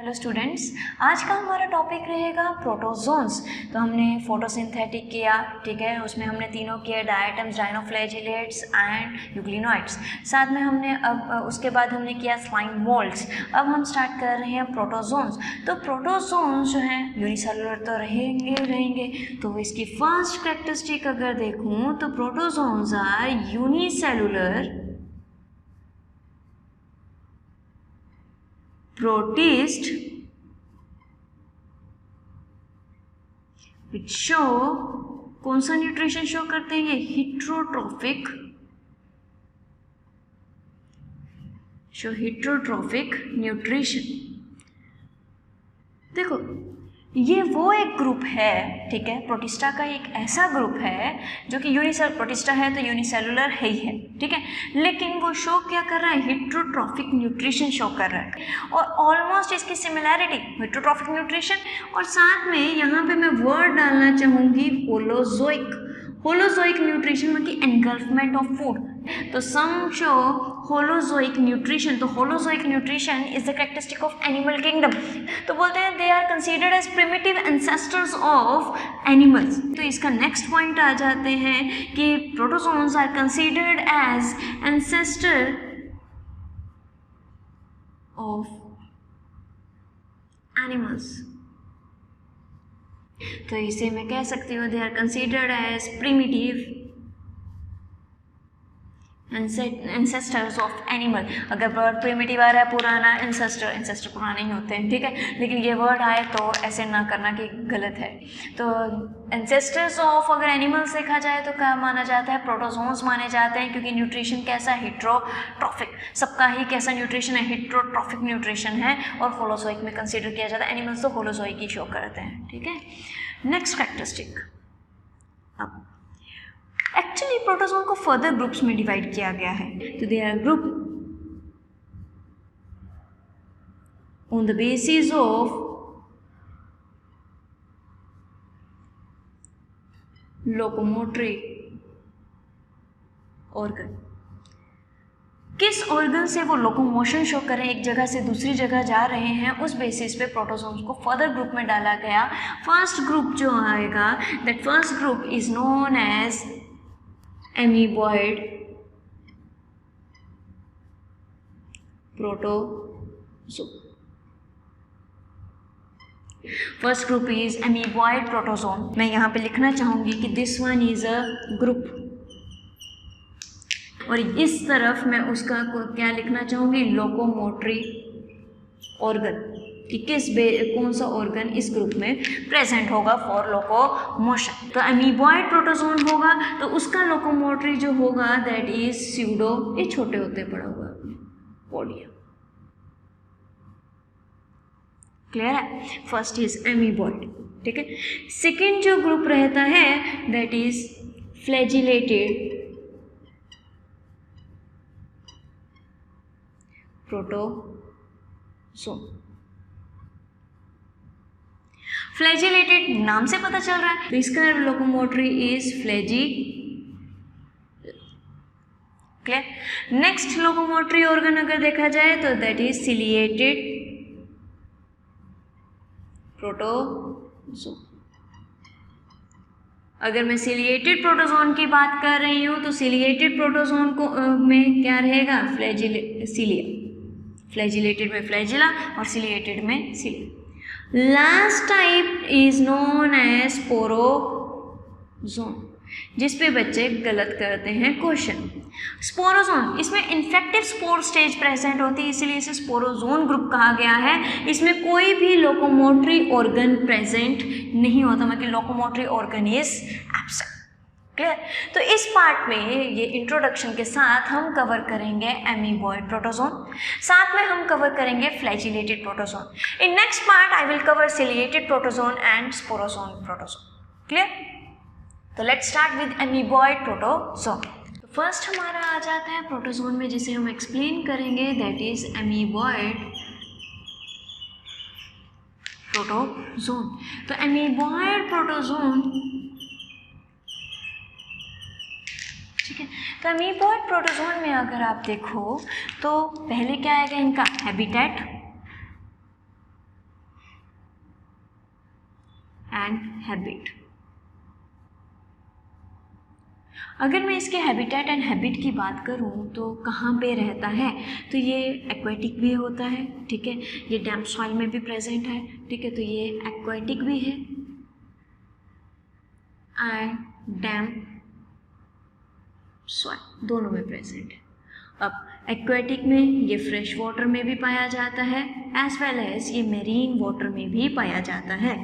Hello students, आज का हमारा टॉपिक रहेगा प्रोटोजोन्स। तो हमने फोटोसिंथेटिक किया, ठीक है, उसमें हमने तीनों किए, डायटम्स, डायनोफ्लैजिलेट्स एंड यूग्लिनोइड्स। साथ में हमने अब उसके बाद हमने किया स्लाइम मोल्ड्स। अब हम स्टार्ट कर रहे हैं प्रोटोजोन्स। तो प्रोटोजोन्स जो हैं यूनिसेलुलर तो रहेंगे। तो इसकी फर्स्ट कैरेक्टरिस्टिक अगर देखूँ तो protozoans are unicellular protist which show कौन सा न्यूट्रिशन शो करते हैं? Heterotrophic nutrition. देखो, ये वो एक ग्रुप है, ठीक है, प्रोटिस्टा का एक ऐसा ग्रुप है जो कि प्रोटिस्टा है तो यूनिसेलुलर है ही है, ठीक है, लेकिन वो शो क्या कर रहा है? हिट्रोट्रॉफिक न्यूट्रिशन शो कर रहा है। और ऑलमोस्ट इसकी सिमिलैरिटी हिट्रोट्रॉफिक न्यूट्रिशन, और साथ में यहाँ पे मैं वर्ड डालना चाहूँगी होलोजोइक न्यूट्रिशन, मतलब एनगल्फमेंट ऑफ फूड। तो सम शो होलोजोइक न्यूट्रिशन। तो holozoic nutrition is the characteristic of animal kingdom. तो बोलते हैं they are considered as primitive ancestors of animals. तो इसका नेक्स्ट पॉइंट आ जाते हैं कि protozoans are considered as ancestor of animals. तो इसे मैं कह सकती हूँ they are considered as primitive ancestors of animal. अगर वर्ड प्रिमिटिव आ रहा है पुराना, एंसेस्टर पुराने ही होते हैं, ठीक है, लेकिन ये वर्ड आए तो ऐसे ना करना कि गलत है। तो एंसेस्टर्स ऑफ अगर एनिमल्स देखा जाए तो क्या माना जाता है? प्रोटोजोन्स माने जाते हैं, क्योंकि न्यूट्रिशन कैसा है? हिट्रोट्रॉफिक। सबका ही कैसा न्यूट्रिशन है? हिट्रोट्रॉफिक न्यूट्रिशन है, और होलोजोइक में कंसिडर किया जाता है। एनिमल्स तो होलोजोइक ही शो करते हैं, ठीक है। नेक्स्ट कैरेक्टरिस्टिक, अब एक्चुअली प्रोटोजोन को फर्दर ग्रुप्स में डिवाइड किया गया है। तो they are group on the basis of locomotory organ. किस ऑर्गन से वो लोकोमोशन शो कर रहे हैं, एक जगह से दूसरी जगह जा रहे हैं, उस बेसिस पे प्रोटोजोन्स को फर्दर ग्रुप में डाला गया। फर्स्ट ग्रुप जो आएगा, that first group is known as amoeboid protozoa. First group is amoeboid protozoan। मैं यहाँ पे लिखना चाहूँगी कि this one is a group, और इस तरफ मैं उसका क्या लिखना चाहूँगी? लोकोमोटरी ऑर्गन, कि कौन सा ऑर्गन इस ग्रुप में प्रेजेंट होगा फॉर लोकोमोशन। तो अमीबॉइड प्रोटोजोन होगा, तो उसका लोकोमोटरी जो होगा दैट इज स्यूडो, ये छोटे होते पड़ा हुआ पोडियम। क्लियर है? फर्स्ट इज अमीबॉइड, ठीक है। सेकेंड जो ग्रुप रहता है that is flagellated protozoan. Flagellated नाम से पता चल रहा है, तो इसका locomotory is flagella. Clear? Next locomotory organ अगर देखा जाए तो दैट इज सिलिएटेड प्रोटोजोन। अगर मैं सिलिएटेड प्रोटोजोन की बात कर रही हूँ तो सिलिएटेड प्रोटोजोन को में क्या रहेगा? सिलिया। फ्लैजिलेटेड में फ्लैजिला और सिलिएटेड में cilia. Last type is known as sporozoan, जिस पे बच्चे गलत करते हैं क्वेश्चन। स्पोरोजोन, इसमें इन्फेक्टिव स्पोर स्टेज प्रेजेंट होती है, इसलिए इसे स्पोरोजोन ग्रुप कहा गया है। इसमें कोई भी लोकोमोटरी ऑर्गन प्रेजेंट नहीं होता, मतलब locomotory organ is absent. Clear? तो इस पार्ट में ये इंट्रोडक्शन के साथ हम कवर करेंगे अमीबॉइड प्रोटोजोन, साथ में हम कवर करेंगे flagellated protozoan. In next part I will cover ciliated protozoan and sporozoan protozoan. Clear? तो let's start with amoeboid protozoan. तो फर्स्ट हमारा आ जाता है प्रोटोजोन में, जिसे हम एक्सप्लेन करेंगे, दैट इज अमीबॉइड प्रोटोजोन। तो अमीबॉइड प्रोटोजोन, ठीक है, तो अमीबॉइड प्रोटोजोन में अगर आप देखो तो पहले क्या आएगा? इनका हैबिटेट, एंड हैबिट। अगर मैं इसके हैबिटेट एंड हैबिट की बात करूं तो कहाँ पे रहता है, तो ये एक्वेटिक भी होता है, ठीक है, ये डैम्प सॉइल में भी प्रेजेंट है, ठीक है, तो ये एक्वेटिक भी है एंड डैम्प सॉइल दोनों में प्रेजेंट है। अब एक्वेटिक में ये फ्रेश वाटर में भी पाया जाता है एज वेल एज ये मेरीन वाटर में भी पाया जाता है।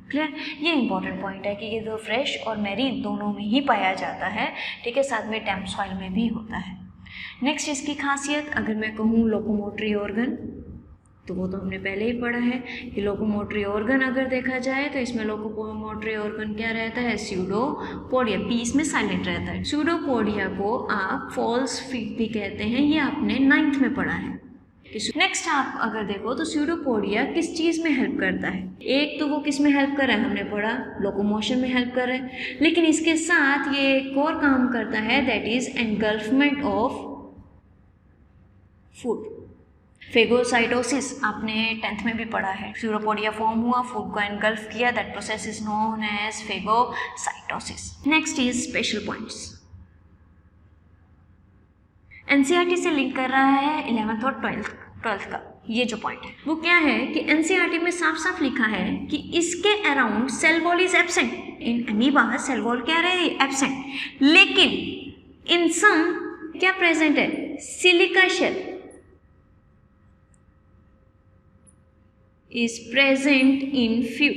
क्लियर, ये इंपॉर्टेंट पॉइंट है कि ये तो फ्रेश और मेरीन दोनों में ही पाया जाता है, ठीक है, साथ में डैम्प सॉइल में भी होता है। नेक्स्ट इसकी खासियत अगर मैं कहूँ लोकोमोटरी ऑर्गन, तो वो तो हमने पहले ही पढ़ा है कि लोकोमोटरी ऑर्गन अगर देखा जाए तो इसमें लोकोमोटरी ऑर्गन क्या रहता है, स्यूडोपोडिया, पी इसमें साइलेंट रहता है। स्यूडोपोडिया को आप फॉल्स फीट भी कहते हैं, ये आपने 9th में पढ़ा है। नेक्स्ट आप अगर देखो तो स्यूडोपोडिया किस चीज़ में हेल्प करता है, एक तो वो किस में हेल्प कर रहा है, हमने पढ़ा लोकोमोशन में हेल्प कर रहा है, लेकिन इसके साथ ये एक और काम करता है, that is engulfment of food. Phagocytosis आपने 10th में भी पढ़ा है, स्यूडोपोडिया फॉर्म हुआ, फूड को एनगल्फ किया, that process is known as phagocytosis. Next is special points. NCERT से लिंक कर रहा है 11th और 12th का ये जो पॉइंट है वो क्या है कि एनसीईआरटी में साफ साफ लिखा है कि इसके around cell wall is absent. In amoeba cell wall क्या रहे, एब्सेंट, लेकिन इन सम क्या प्रेजेंट है, silica shell is present in few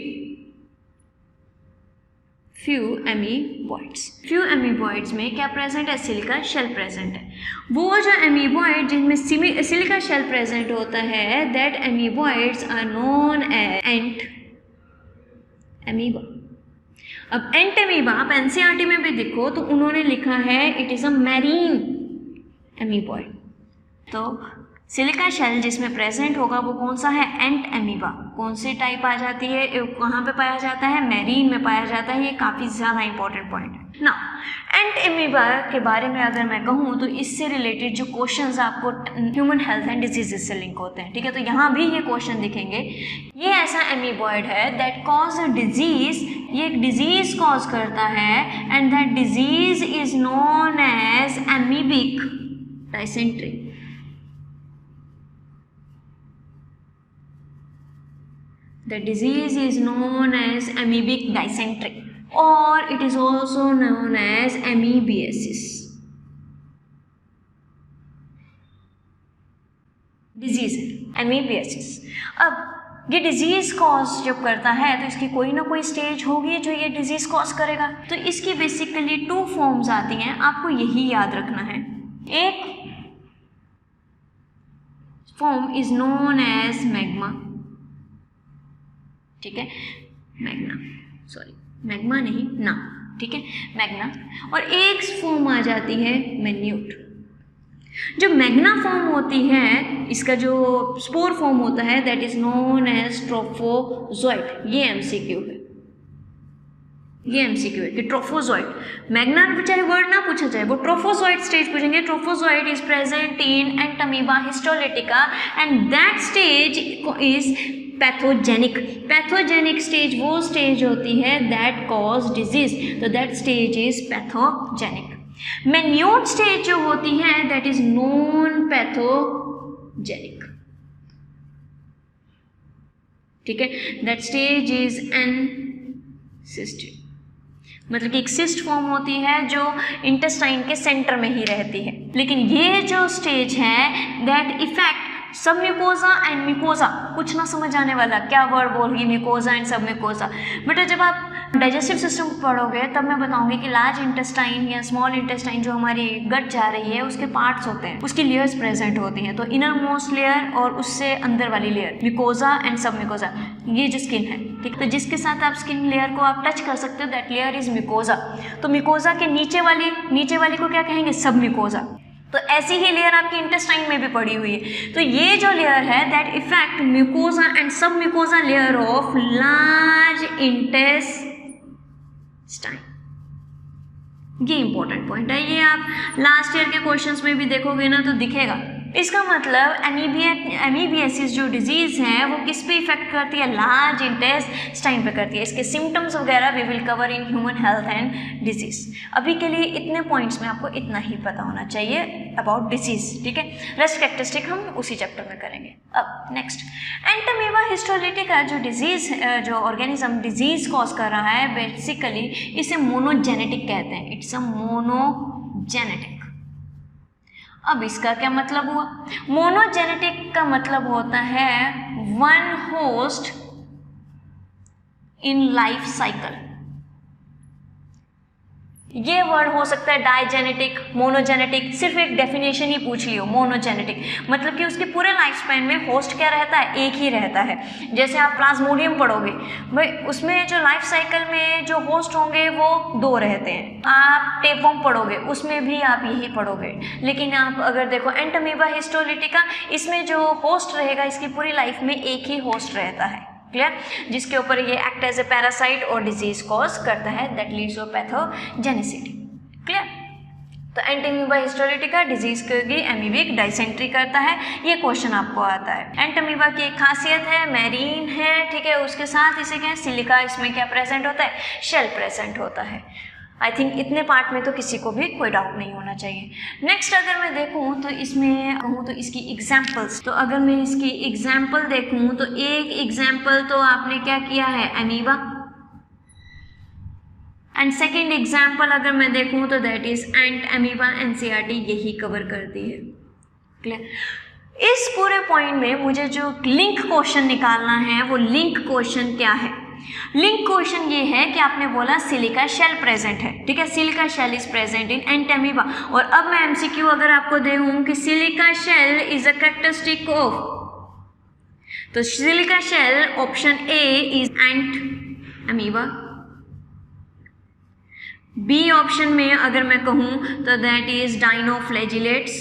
amoeboids। few amoeboids में क्या प्रेजेंट है, सिलिका शेल प्रेजेंट है। वो जो amoeboid जिनमें सिलिका शेल प्रेजेंट होता है, that amoeboids are known as ant amoeba। अब एंट अमीबा आप एनसीईआरटी में भी देखो तो उन्होंने लिखा है it is a marine amoeboid. तो सिलिका शेल जिसमें प्रेजेंट होगा वो कौन सा है, एंट अमीबा। कौन सी टाइप आ जाती है, कहाँ पे पाया जाता है, मैरीन में पाया जाता है। ये काफ़ी ज़्यादा इंपॉर्टेंट पॉइंट है ना। एंट अमीबा के बारे में अगर मैं कहूँ तो इससे रिलेटेड जो क्वेश्चंस आपको ह्यूमन हेल्थ एंड डिजीजेस से लिंक होते हैं, ठीक है, तो यहाँ भी ये क्वेश्चन दिखेंगे। ये ऐसा अमीबॉइड है दैट कॉज अ डिजीज, ये एक डिजीज कॉज करता है and that disease is known as amoebic dysentery. The disease is known as amoebic dysentery or it is also known as amoebiasis। Disease है amoebiasis। अब ये disease cause जब करता है तो इसकी कोई ना कोई स्टेज होगी जो ये डिजीज कॉज करेगा। तो इसकी बेसिकली 2 फॉर्म्स आती हैं, आपको यही याद रखना है। एक form is known as magma, ठीक है, मैग्मा नहीं ना, ठीक है, मैग्ना। और एक फॉर्म आ जाती है मैन्यूट। जो मैग्ना फॉर्म होती है, इसका जो स्पोर फॉर्म होता है that is known as trophozoite. ये एमसीक्यू है, ये एमसीक्यू है कि ट्रोफोजोइट। मैग्ना चाहे वर्ड ना पूछा जाए, वो ट्रोफोजोइट स्टेज पूछेंगे। Trophozoite is present in Entamoeba histolytica and that stage is pathogenic. Pathogenic stage वो स्टेज होती है दैट कॉज डिजीज, तो that stage is pathogenic. Minute stage जो होती है दैट इज नॉन पैथोजेनिक, ठीक है, दैट स्टेज इज एनसिस्टेड। मतलब कि एक सिस्ट फॉर्म होती है जो इंटेस्टाइन के सेंटर में ही रहती है। लेकिन ये जो स्टेज है दैट इफेक्ट सब म्यूकोजा एंड म्यूकोजा, कुछ ना समझ आने वाला, क्या वर्ड बोल रही, म्यूकोजा एंड सब म्यूकोजा। बेटा जब आप डाइजेस्टिव सिस्टम पढ़ोगे तब मैं बताऊंगी कि लार्ज इंटेस्टाइन या स्मॉल इंटेस्टाइन जो हमारी गट जा रही है उसके पार्ट्स होते हैं, उसकी लेयर्स प्रेजेंट होती हैं। तो इनर मोस्ट लेयर और उससे अंदर वाली लेयर म्यूकोजा एंड सब म्यूकोजा, ये जो स्किन है, ठीक, तो जिसके साथ आप स्किन लेयर को आप टच कर सकते हो दैट लेयर इज म्यूकोजा। तो म्यूकोजा के नीचे वाली को क्या कहेंगे, सब म्यूकोजा। तो ऐसी ही लेयर आपकी इंटेस्टाइन में भी पड़ी हुई है। तो ये जो लेयर है दैट इफेक्ट म्यूकोजा एंड सब mucosa layer of large intestine. ये इंपॉर्टेंट पॉइंट है, ये आप लास्ट ईयर के क्वेश्चंस में भी देखोगे ना तो दिखेगा इसका मतलब एमीबियासिस जो डिजीज़ है वो किस पे इफेक्ट करती है, लार्ज इंटेस्टाइन पे करती है। इसके सिम्टम्स वगैरह we will cover in human health and disease. अभी के लिए इतने पॉइंट्स में आपको इतना ही पता होना चाहिए अबाउट डिजीज़, ठीक है। रेस्ट कैरेक्टरिस्टिक हम उसी चैप्टर में करेंगे। अब नेक्स्ट, एंटामीबा हिस्टोलिटिका जो डिजीज़ जो ऑर्गेनिज्म डिजीज़ कॉज कर रहा है, बेसिकली इसे मोनोजेनेटिक कहते हैं। It's a monogenetic. अब इसका क्या मतलब हुआ? मोनोजेनेटिक का मतलब होता है one host in life cycle. ये वर्ड हो सकता है डाइजेनेटिक, मोनोजेनेटिक, सिर्फ एक डेफिनेशन ही पूछ लियो। मोनोजेनेटिक मतलब कि उसके पूरे लाइफ स्पैन में होस्ट क्या रहता है, एक ही रहता है। जैसे आप प्लाज्मोडियम पढ़ोगे भाई, उसमें जो लाइफ साइकिल में जो होस्ट होंगे वो 2 रहते हैं। आप टेपवर्म पढ़ोगे उसमें भी आप यही पढ़ोगे। लेकिन आप अगर देखो एंटामीबा हिस्टोलिटिका, इसमें जो होस्ट रहेगा इसकी पूरी लाइफ में एक ही होस्ट रहता है, क्लियर, जिसके ऊपर ये एक्ट एज ए पैरासाइट और डिजीज कॉज करता है, that leads to pathogenicity, clear. तो एंटामीबा हिस्टोलिटिका डिजीज की एमीबिक डाइसेंट्री करता है, ये क्वेश्चन आपको आता है। एंटामीबा की एक खासियत है मैरीन है, ठीक है, उसके साथ इसे क्या सिलिका, इसमें क्या प्रेजेंट होता है, शेल प्रेजेंट होता है। आई थिंक इतने पार्ट में तो किसी को भी कोई डाउट नहीं होना चाहिए। नेक्स्ट अगर मैं देखूँ तो इसमें कहूँ तो इसकी एग्जाम्पल्स, तो अगर मैं इसकी एग्जाम्पल देखूँ तो एक एग्जाम्पल तो आपने क्या किया है, अमीबा, एंड सेकेंड एग्जाम्पल अगर मैं देखूँ तो that is ant amoeba. NCERT यही कवर करती है, क्लियर। इस पूरे पॉइंट में मुझे जो लिंक क्वेश्चन निकालना है वो लिंक क्वेश्चन क्या है? लिंक क्वेश्चन ये है कि आपने बोला सिलिका शेल प्रेजेंट है, ठीक है, silica shell is present in Entamoeba. और अब मैं एमसीक्यू अगर आपको दूं कि silica shell is a characteristic of, तो silica shell option A is Entamoeba. B option में अगर मैं कहूं तो that is dinoflagellates.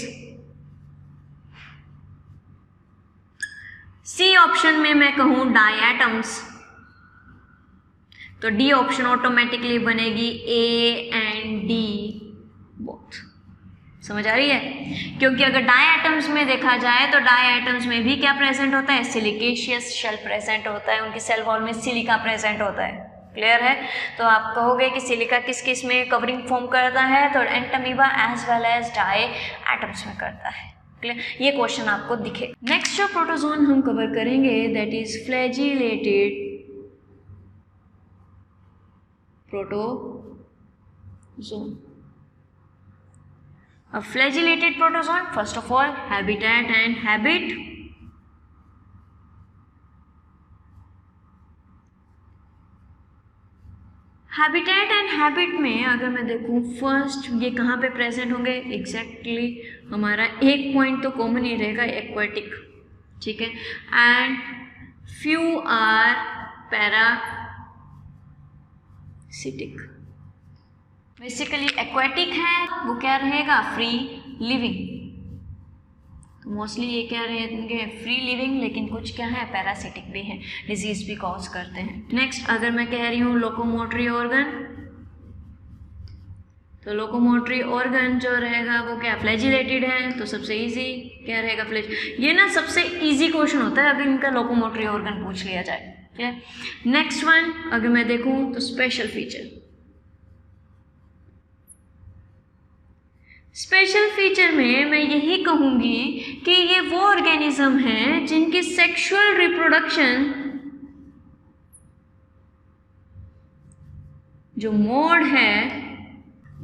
C option में मैं कहूं डायटम्स, तो डी ऑप्शन ऑटोमेटिकली बनेगी ए एंड डी बोथ। समझ आ रही है? क्योंकि अगर डायटम्स में देखा जाए तो डायटम्स में भी क्या प्रेजेंट होता है, सिलिकेशियस शेल प्रेजेंट होता है, उनके सेल वॉल में सिलिका प्रेजेंट होता है, क्लियर है। तो आप कहोगे कि सिलिका किस किस में कवरिंग फॉर्म करता है, तो Entamoeba as well as diatoms में करता है, क्लियर। ये क्वेश्चन आपको दिखे। नेक्स्ट जो प्रोटोजोन हम कवर करेंगे that is flagellated protozoan. A flagellated protozoan, first of all, habitat and habit. Habitat and habit में अगर मैं देखूँ फर्स्ट ये कहाँ पे प्रेजेंट होंगे, एग्जैक्टली हमारा एक पॉइंट तो कॉमन ही रहेगा, एक्वेटिक, ठीक है, and few are parasitic. Basically aquatic है वो क्या रहेगा, फ्री लिविंग, तो मोस्टली ये क्या रहेंगे, फ्री लिविंग, लेकिन कुछ क्या है पैरासिटिक भी है, डिजीज भी कॉज करते हैं। नेक्स्ट अगर मैं कह रही हूँ लोकोमोटरी ऑर्गन, तो लोकोमोटरी ऑर्गन जो रहेगा वो क्या फ्लैजिलेटेड है, तो सबसे इजी क्या रहेगा फ्लैज। ये ना सबसे इजी क्वेश्चन होता है अगर इनका लोकोमोटरी ऑर्गन पूछ लिया जाए, ठीक है। नेक्स्ट वन अगर मैं देखूँ तो स्पेशल फीचर, स्पेशल फीचर में मैं यही कहूँगी कि ये वो ऑर्गेनिज्म हैं जिनकी सेक्सुअल रिप्रोडक्शन जो मोड है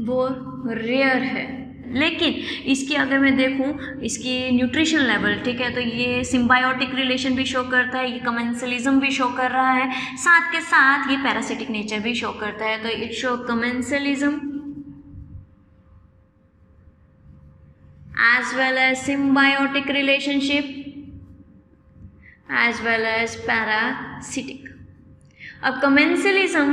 वो रेयर है, लेकिन इसकी अगर मैं देखूँ इसकी न्यूट्रिशन लेवल, ठीक है, तो ये सिम्बायोटिक रिलेशन भी शो करता है, ये कमेंसलिज्म भी शो कर रहा है, साथ के साथ ये पैरासिटिक नेचर भी शो करता है। तो it show commensalism as well as symbiotic relationship as well as parasitic। अब commensalism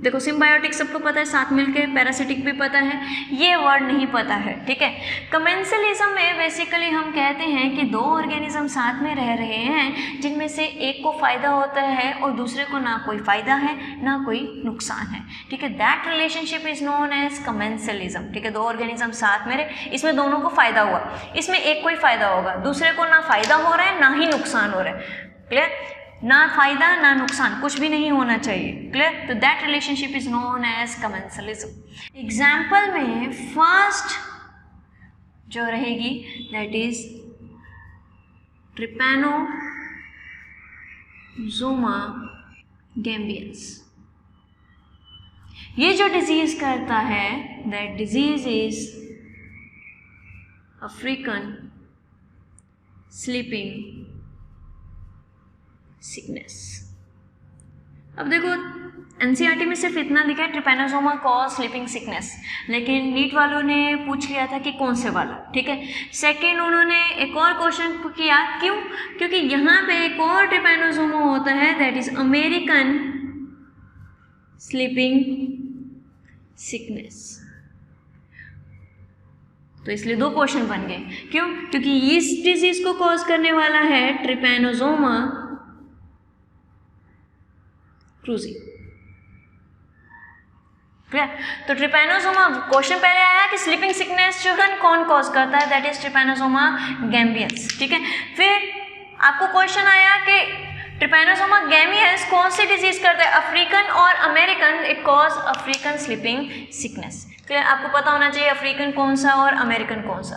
देखो सिम्बायोटिक सबको पता है, साथ मिलके पैरासिटिक भी पता है, ये वर्ड नहीं पता है, ठीक है। कमेंसलिज्म में बेसिकली हम कहते हैं कि दो ऑर्गेनिज्म साथ में रह रहे हैं जिनमें से एक को फ़ायदा होता है और दूसरे को ना कोई फ़ायदा है ना कोई नुकसान है, ठीक है। That relationship is known as commensalism, ठीक है। दो ऑर्गेनिज्म साथ में रहे, इसमें दोनों को फ़ायदा हुआ, इसमें एक को ही फ़ायदा होगा, दूसरे को ना फ़ायदा हो रहा है ना ही नुकसान हो रहा है, क्लियर। ना फायदा ना नुकसान, कुछ भी नहीं होना चाहिए, क्लियर। तो that relationship is known as commensalism. Example में फर्स्ट जो रहेगी दैट इज ट्रिपैनोसोमा गैम्बियंस। ये जो डिजीज करता है that disease is African sleeping sickness. अब देखो एनसीईआरटी में सिर्फ इतना लिखा है ट्रिपैनोसोमा कॉज स्लीपिंग सिकनेस, लेकिन नीट वालों ने पूछ लिया था कि कौन से वाला, ठीक है। सेकंड उन्होंने एक और क्वेश्चन किया, क्यों? क्योंकि यहाँ पे एक और ट्रिपैनोसोमा होता है that is American sleeping sickness, तो इसलिए दो क्वेश्चन बन गए। क्यों? क्योंकि इस डिजीज को कॉज करने वाला है ट्रिपैनोसोमा क्रूजी, क्लियर। तो ट्रिपैनोसोमा क्वेश्चन पहले आया कि स्लीपिंग सिकनेस जो कौन कॉज करता है दैट इज ट्रिपैनोसोमा गैम्बियंस, ठीक है। फिर आपको क्वेश्चन आया कि ट्रिपैनोसोमा गैम्बियंस कौन सी डिजीज करता है, अफ्रीकन और American, it cause African sleeping sickness, clear. आपको पता होना चाहिए अफ्रीकन कौन सा और अमेरिकन कौन सा।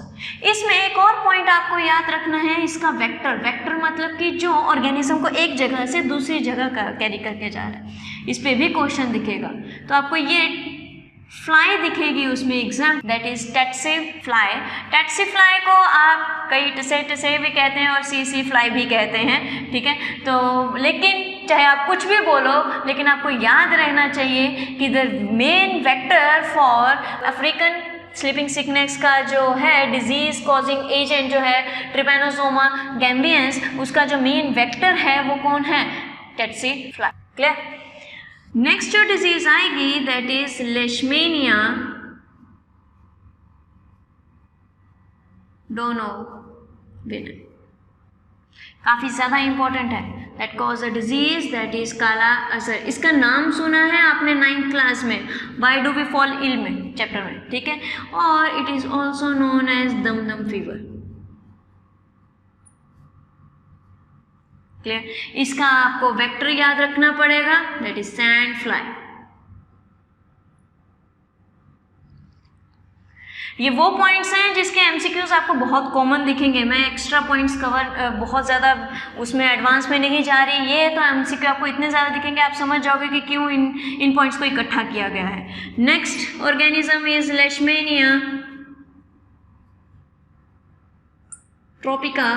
इसमें एक और पॉइंट आपको याद रखना है, इसका वेक्टर। वेक्टर मतलब कि जो ऑर्गेनिज्म को एक जगह से दूसरी जगह का कैरी करके जा रहा है, इस पे भी क्वेश्चन दिखेगा। तो आपको ये फ्लाई दिखेगी उसमें exam that is tsetse fly. Tsetse fly को आप कई टसे भी कहते हैं और सी फ्लाई भी कहते हैं, ठीक है। तो लेकिन चाहे आप कुछ भी बोलो, लेकिन आपको याद रहना चाहिए कि the main vector for African sleeping sickness का जो है डिजीज कॉजिंग एजेंट जो है ट्रिपैनोसोमा गैम्बियंस, उसका जो मेन वेक्टर है वो कौन है, टेट्सी फ्लाई, क्लियर। नेक्स्ट जो डिजीज आएगी दैट इज लेशमेनिया डोनोविनाई, काफ़ी ज़्यादा इंपॉर्टेंट है। That cause a disease that is काला अजहर। इसका नाम सुना है आपने 9th क्लास में, why do we fall ill में चैप्टर में, ठीक है। और it is also known as dum fever, clear. इसका आपको वेक्टर याद रखना पड़ेगा दैट इज सैंड फ्लाई। ये वो पॉइंट्स हैं जिसके एमसीक्यूज आपको बहुत कॉमन दिखेंगे। मैं एक्स्ट्रा पॉइंट्स कवर बहुत ज़्यादा उसमें एडवांस में नहीं जा रही, ये तो एमसीक्यू आपको इतने ज़्यादा दिखेंगे आप समझ जाओगे कि क्यों इन पॉइंट्स को इकट्ठा किया गया है। Next organism is Leishmania tropica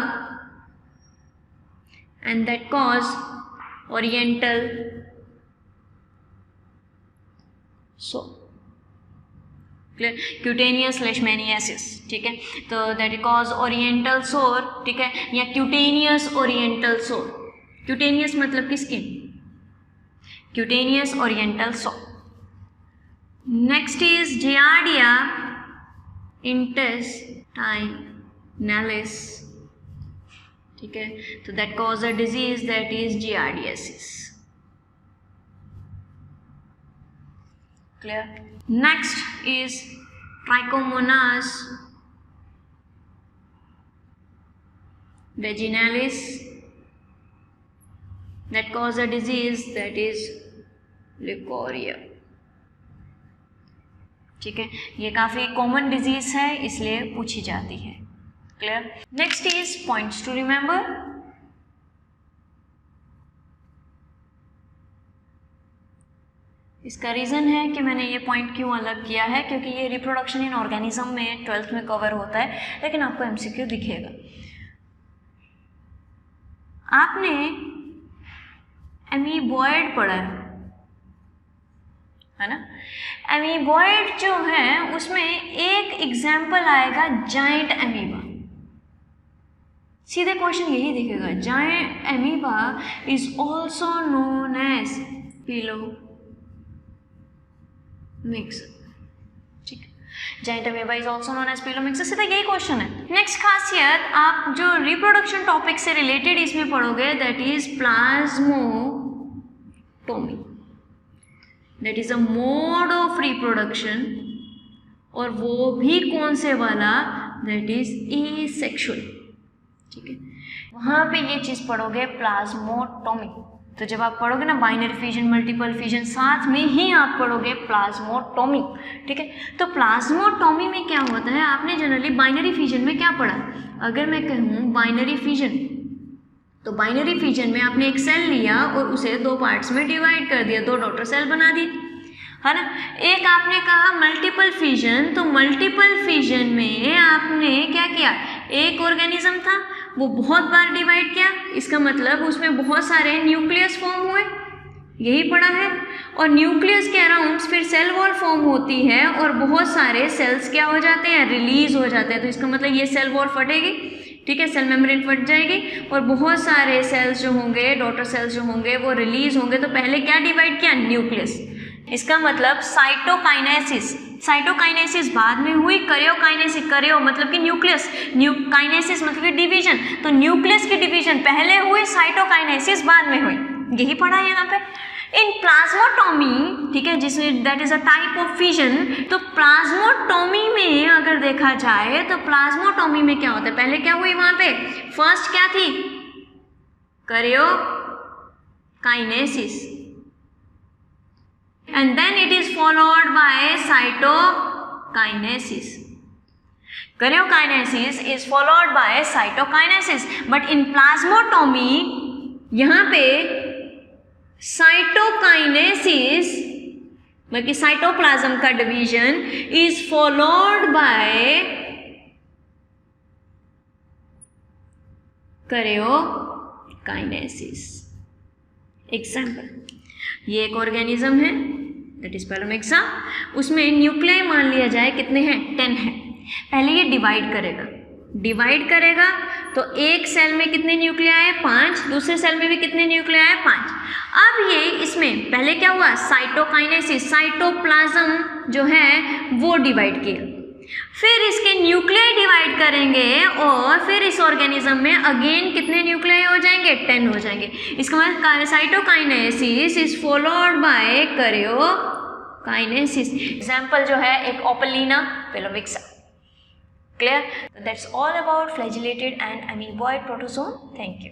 and that cause oriental so cutaneous leishmaniasis, ठीक है। तो दैट कॉज ओरिएंटल सोर, ठीक है, या क्यूटेनियस ओरिएंटल सोर। क्यूटेनियस मतलब कि स्किन, क्यूटेनियस ओरिएंटल सोर। नेक्स्ट इज जियार्डिया इंटेस्टाइनलिस, ठीक है। तो that cause a disease that is giardiasis, clear. Next is trichomonas vaginalis that cause a disease that is leukorrhea, ठीक है। ये काफ़ी कॉमन डिजीज है इसलिए पूछी जाती है, clear. Next is points to remember. इसका रीज़न है कि मैंने ये पॉइंट क्यों अलग किया है, क्योंकि ये रिप्रोडक्शन इन ऑर्गेनिज्म में 12th में कवर होता है, लेकिन आपको एमसीक्यू दिखेगा। आपने एमीबॉयड पढ़ा है ना। एमीबॉयड जो है उसमें एक एग्जाम्पल आएगा जायंट एमीबा। सीधे क्वेश्चन यही दिखेगा, giant amoeba is also known as mixer, ठीक है। Giant amoeba is also known as Pelomyxa. सीधा यही क्वेश्चन है। नेक्स्ट खासियत आप जो रिप्रोडक्शन टॉपिक से रिलेटेड इसमें पढ़ोगे that is plasmotomy, that is a mode of reproduction, और वो भी कौन से वाला, दैट इज एसेक्सुअल, ठीक है। वहाँ पे ये चीज़ पढ़ोगे प्लाज्मोटोमी। तो जब आप पढ़ोगे ना बाइनरी फिजन, मल्टीपल फिजन, साथ में ही आप पढ़ोगे प्लाज्मोटोमी, ठीक है। तो प्लाज्मोटोमी में क्या होता है, आपने जनरली बाइनरी फिजन में क्या पढ़ा, अगर मैं कहूँ बाइनरी फिजन, तो बाइनरी फिजन में आपने एक सेल लिया और उसे दो पार्ट्स में डिवाइड कर दिया, दो डॉटर सेल बना दिए, है ना। एक आपने कहा मल्टीपल फिजन, तो मल्टीपल फिजन में आपने क्या किया, एक ऑर्गेनिज्म था वो बहुत बार डिवाइड किया, इसका मतलब उसमें बहुत सारे न्यूक्लियस फॉर्म हुए, यही पढ़ा है। और न्यूक्लियस के अराउंड फिर सेल वॉल फॉर्म होती है और बहुत सारे सेल्स क्या हो जाते हैं, रिलीज हो जाते हैं। तो इसका मतलब ये सेल वॉल फटेगी, ठीक है, सेल मेम्ब्रेन फट जाएगी और बहुत सारे सेल्स जो होंगे, डॉटर सेल्स जो होंगे वो रिलीज होंगे। तो पहले क्या डिवाइड किया, न्यूक्लियस। इसका मतलब साइटोकाइनेसिस, साइटोकाइनेसिस बाद में हुई, करियोकाइनेसिस, करियो मतलब कि न्यूक्लियस, काइनेसिस मतलब कि डिवीजन, तो न्यूक्लियस की डिवीजन पहले हुई, साइटोकाइनेसिस बाद में हुई, यही पढ़ा है यहाँ पे। इन प्लाज्मोटोमी, ठीक है, जिसमें that is a type of fission, तो प्लाज्मोटोमी में अगर देखा जाए तो प्लाज्मोटोमी में क्या होता है, पहले क्या हुई वहां पे, फर्स्ट क्या थी, करियोकाइनेसिस, and then it is followed by cytokinesis. Karyokinesis is followed by cytokinesis, but in plasmotomy यहाँ पे cytokinesis मतलब कि साइटोप्लाज्म का division is followed by karyokinesis. Example, ये एक ऑर्गेनिज्म है दैट इज पिलोमिक्सा, उसमें न्यूक्लियाई मान लिया जाए कितने हैं, 10 हैं। पहले ये डिवाइड करेगा तो एक सेल में कितने न्यूक्लियाई है, 5, दूसरे सेल में भी कितने न्यूक्लियाई है, 5। अब ये इसमें पहले क्या हुआ, साइटोकाइनेसिस, साइटोप्लाज्म जो है वो डिवाइड किया, फिर इसके न्यूक्लियाई डिवाइड करेंगे और फिर इस ऑर्गेनिज्म में अगेन कितने न्यूक्लियाई हो जाएंगे, 10 हो जाएंगे। इसका मतलब cytokinesis is followed by karyokinesis. Example जो है एक Opalina Pelomyxa. Clear? That's all about flagellated and amoeboid protozoan. Thank you.